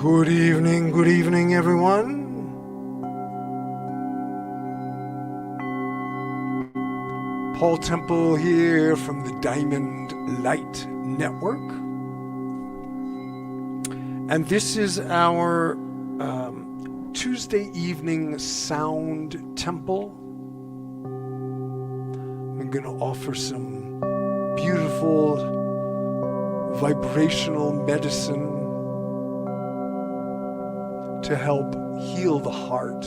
Good evening, everyone. Paul Temple here from the Diamond Light Network. And this is our Tuesday evening sound temple. I'm going to offer some beautiful vibrational medicine to help heal the heart.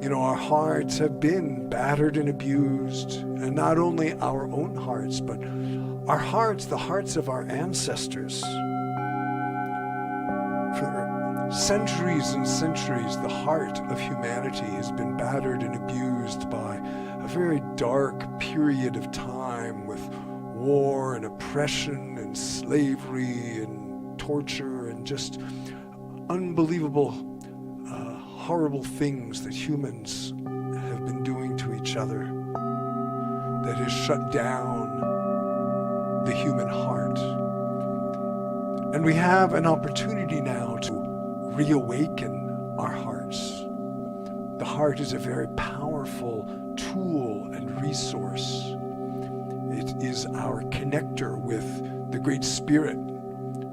You know, our hearts have been battered and abused, and not only our own hearts, but our hearts, the hearts of our ancestors. For centuries and centuries, the heart of humanity has been battered and abused by a very dark period of time with war and oppression and slavery and torture and just unbelievable, horrible things that humans have been doing to each other that has shut down the human heart. And we have an opportunity now to reawaken our hearts. The heart is a very powerful tool and resource. It is our connector with the Great Spirit,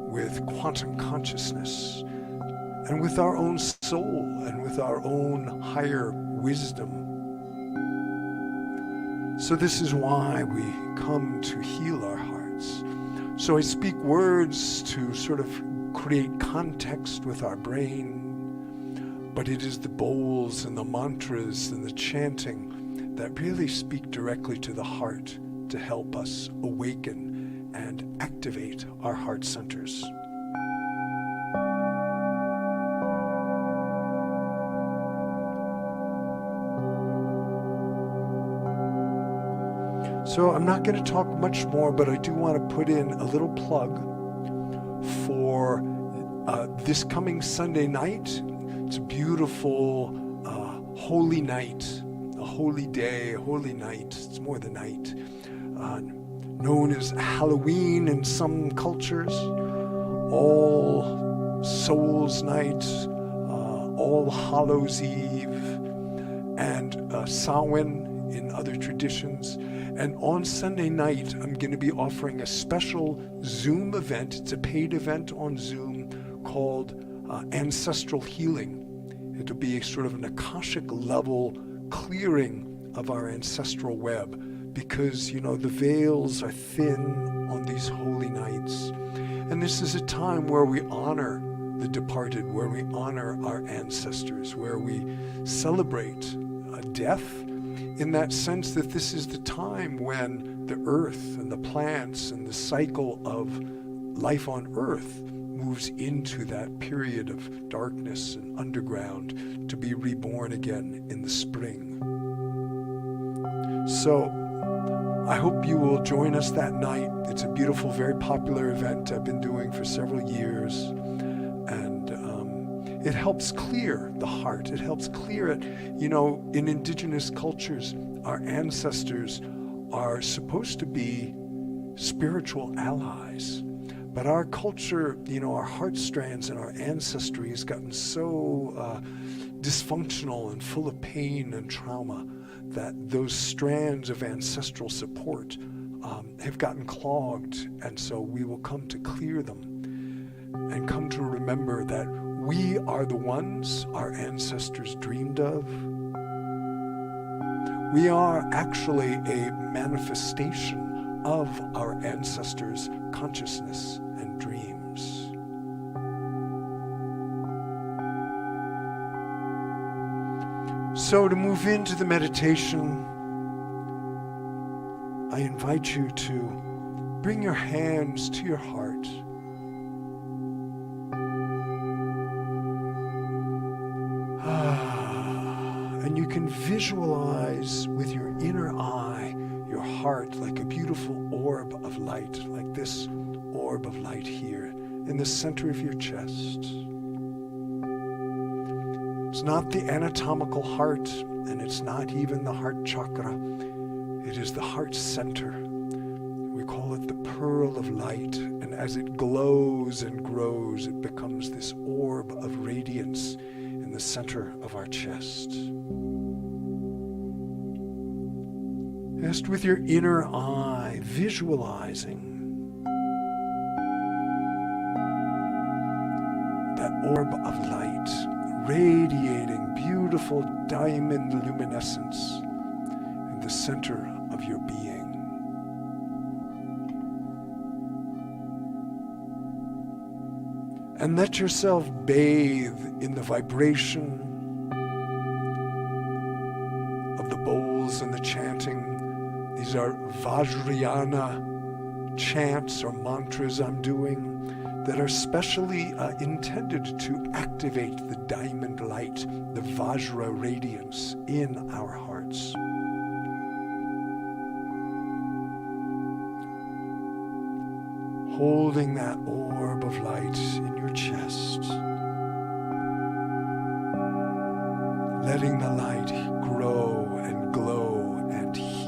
with quantum consciousness, and with our own soul, and with our own higher wisdom. So this is why we come to heal our hearts. So I speak words to sort of create context with our brain, but it is the bowls and the mantras and the chanting that really speak directly to the heart to help us awaken and activate our heart centers. So I'm not going to talk much more, but I do want to put in a little plug for this coming Sunday night. It's a beautiful holy night, a holy day, a holy night. It's more than night. Known as Halloween in some cultures, All Souls Night, All Hallows Eve, and Samhain in other traditions. And on Sunday night, I'm going to be offering a special Zoom event. It's a paid event on Zoom called Ancestral Healing. It'll be a sort of an Akashic level clearing of our ancestral web, because, you know, the veils are thin on these holy nights. And this is a time where we honor the departed, where we honor our ancestors, where we celebrate death, in that sense that this is the time when the earth and the plants and the cycle of life on earth moves into that period of darkness and underground to be reborn again in the spring. So I hope you will join us that night. It's a beautiful, very popular event I've been doing for several years. And it helps clear the heart. It helps clear it. You know, in indigenous cultures, our ancestors are supposed to be spiritual allies. But our culture, you know, our heartstrands and our ancestry has gotten so dysfunctional and full of pain and trauma that those strands of ancestral support have gotten clogged. And so we will come to clear them and come to remember that we are the ones our ancestors dreamed of. We are actually a manifestation of our ancestors' consciousness and dreams. So to move into the meditation, I invite you to bring your hands to your heart. And you can visualize with your inner eye your heart like a beautiful orb of light, like this orb of light here in the center of your chest. It's not the anatomical heart, and it's not even the heart chakra. It is the heart center, We call it the pearl of light, and as it glows and grows, it becomes this orb of radiance in the center of our chest. Just with your inner eye, visualizing that orb of light, radiating beautiful diamond luminescence in the center of your being. And let yourself bathe in the vibration of the bowls and the chanting. These are Vajrayana chants or mantras I'm doing that are specially intended to activate the diamond light, the Vajra radiance in our hearts. Holding that orb of light in your chest, letting the light grow and glow and heal.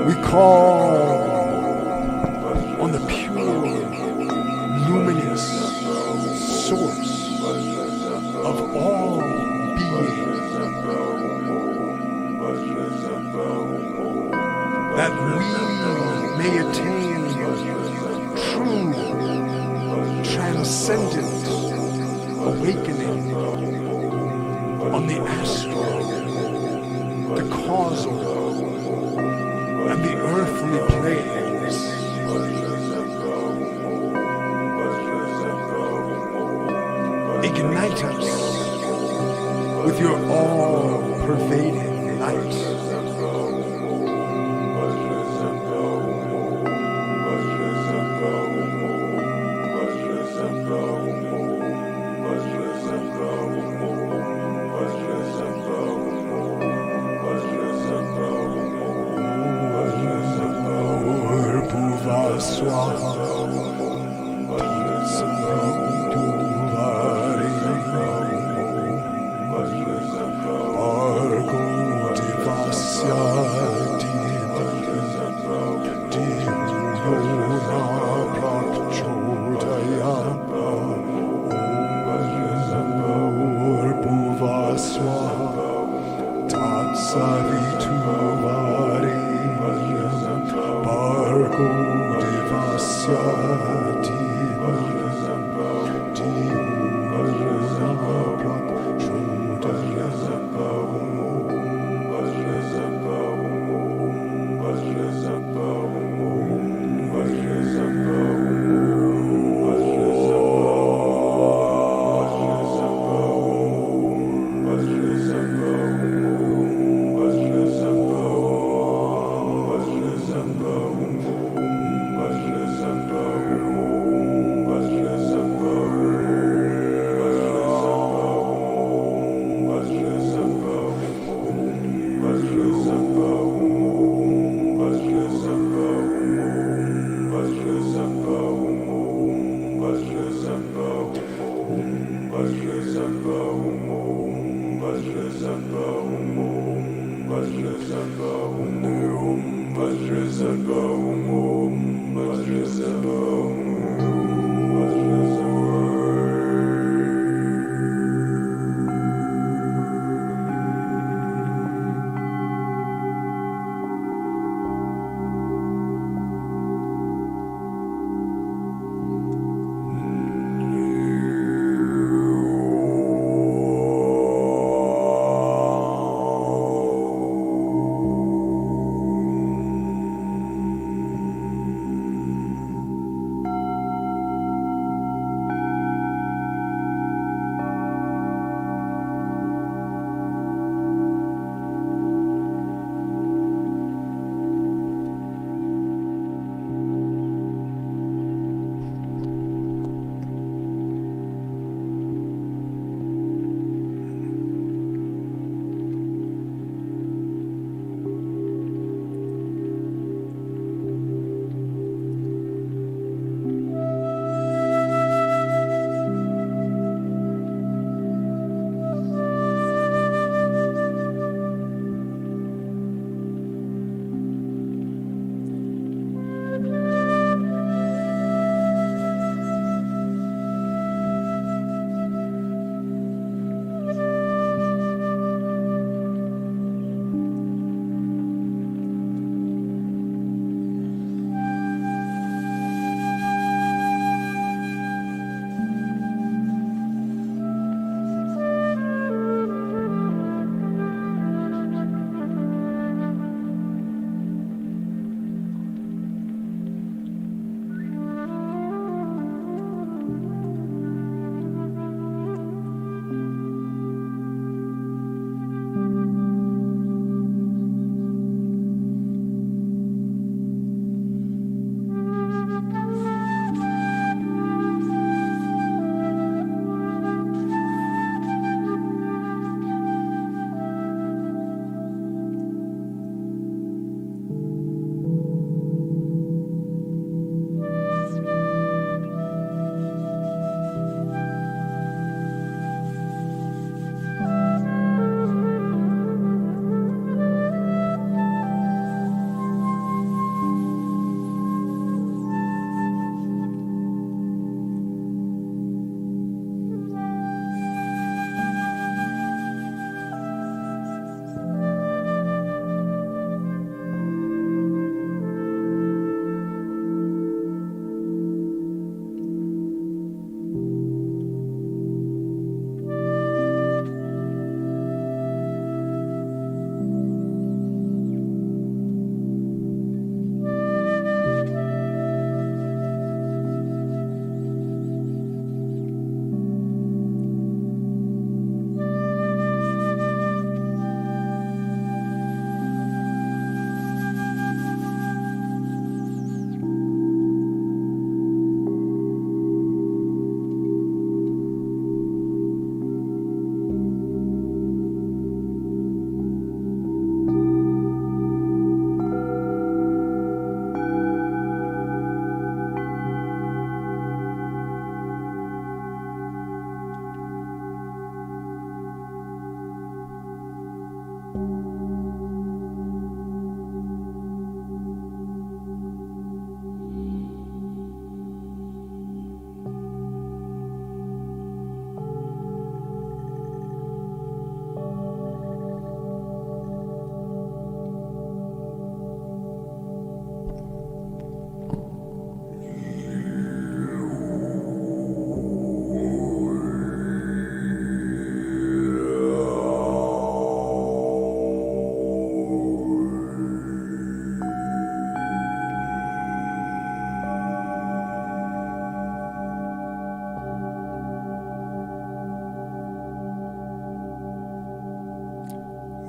We call on the pure, luminous source of all being, that we may attain true, transcendent awakening on the astral, the causal, and the earthly planes. Ignite us with your all-pervading light.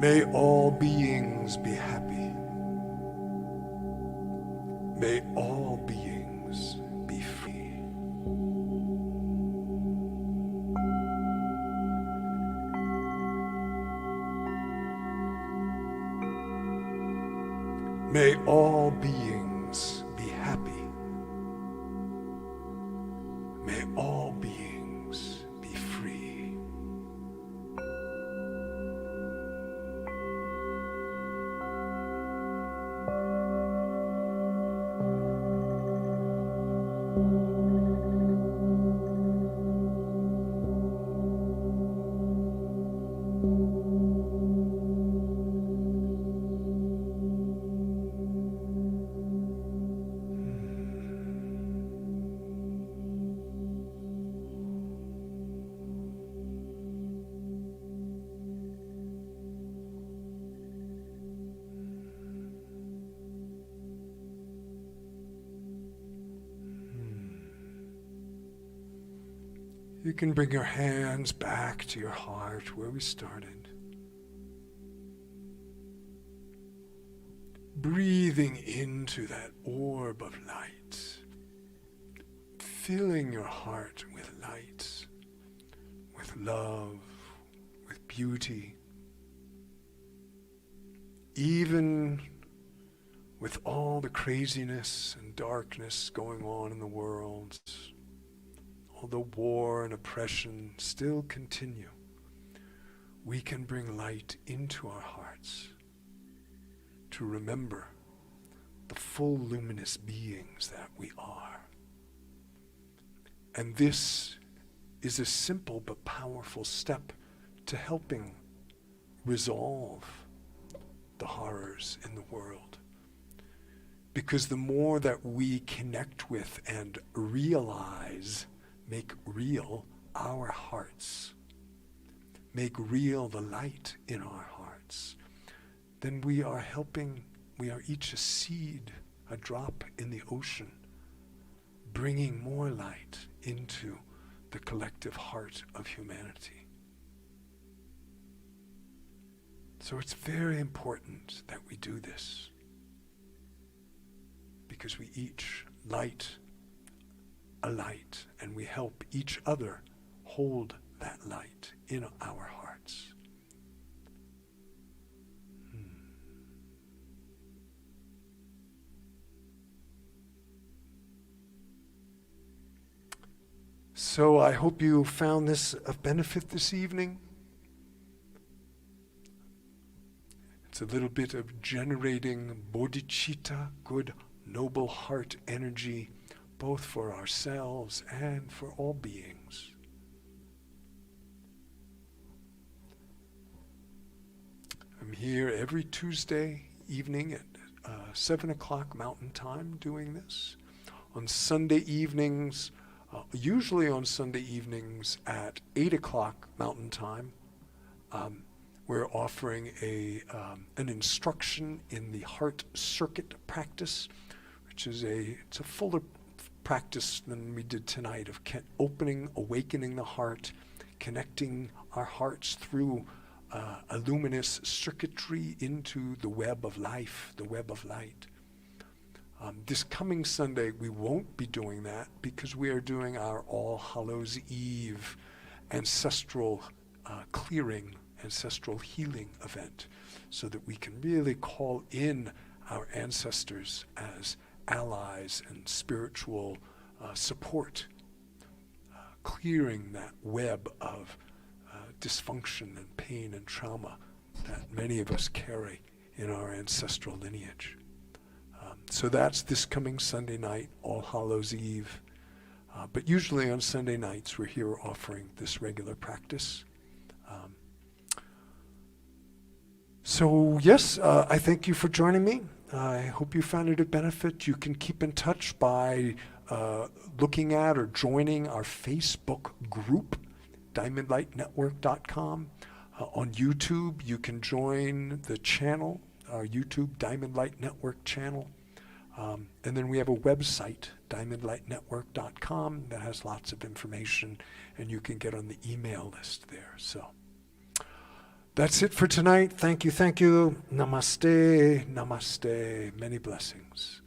May all beings be happy. May all beings be free. May all beings be happy. May all beings be free. You can bring your hands back to your heart where we started. Breathing into that orb of light, filling your heart with light, with love, with beauty, even with all the craziness and darkness going on in the world. Although war and oppression still continue, we can bring light into our hearts to remember the full luminous beings that we are. And this is a simple but powerful step to helping resolve the horrors in the world. Because the more that we connect with and realize, make real our hearts, make real the light in our hearts, then we are each a seed, a drop in the ocean, bringing more light into the collective heart of humanity. So it's very important that we do this, because we each light a light, and we help each other hold that light in our hearts. So I hope you found this of benefit this evening. It's a little bit of generating bodhicitta, good, noble heart energy, both for ourselves and for all beings. I'm here every Tuesday evening at 7 o'clock Mountain Time doing this. On Sunday evenings, usually on Sunday evenings at 8 o'clock Mountain Time, we're offering an instruction in the heart circuit practice, which is it's a fuller practice than we did tonight of awakening the heart, connecting our hearts through a luminous circuitry into the web of life, the web of light. This coming Sunday, we won't be doing that because we are doing our All Hallows Eve ancestral clearing, ancestral healing event, so that we can really call in our ancestors as allies and spiritual support, clearing that web of dysfunction and pain and trauma that many of us carry in our ancestral lineage. So that's this coming Sunday night, All Hallows Eve. But usually on Sunday nights, we're here offering this regular practice. So yes, I thank you for joining me. I hope you found it a benefit. You can keep in touch by looking at or joining our Facebook group, diamondlightnetwork.com. On YouTube, you can join the channel, our YouTube Diamond Light Network channel. And then we have a website, diamondlightnetwork.com, that has lots of information, and you can get on the email list there. So That's it for tonight. Thank you, thank you. Namaste, namaste. Many blessings.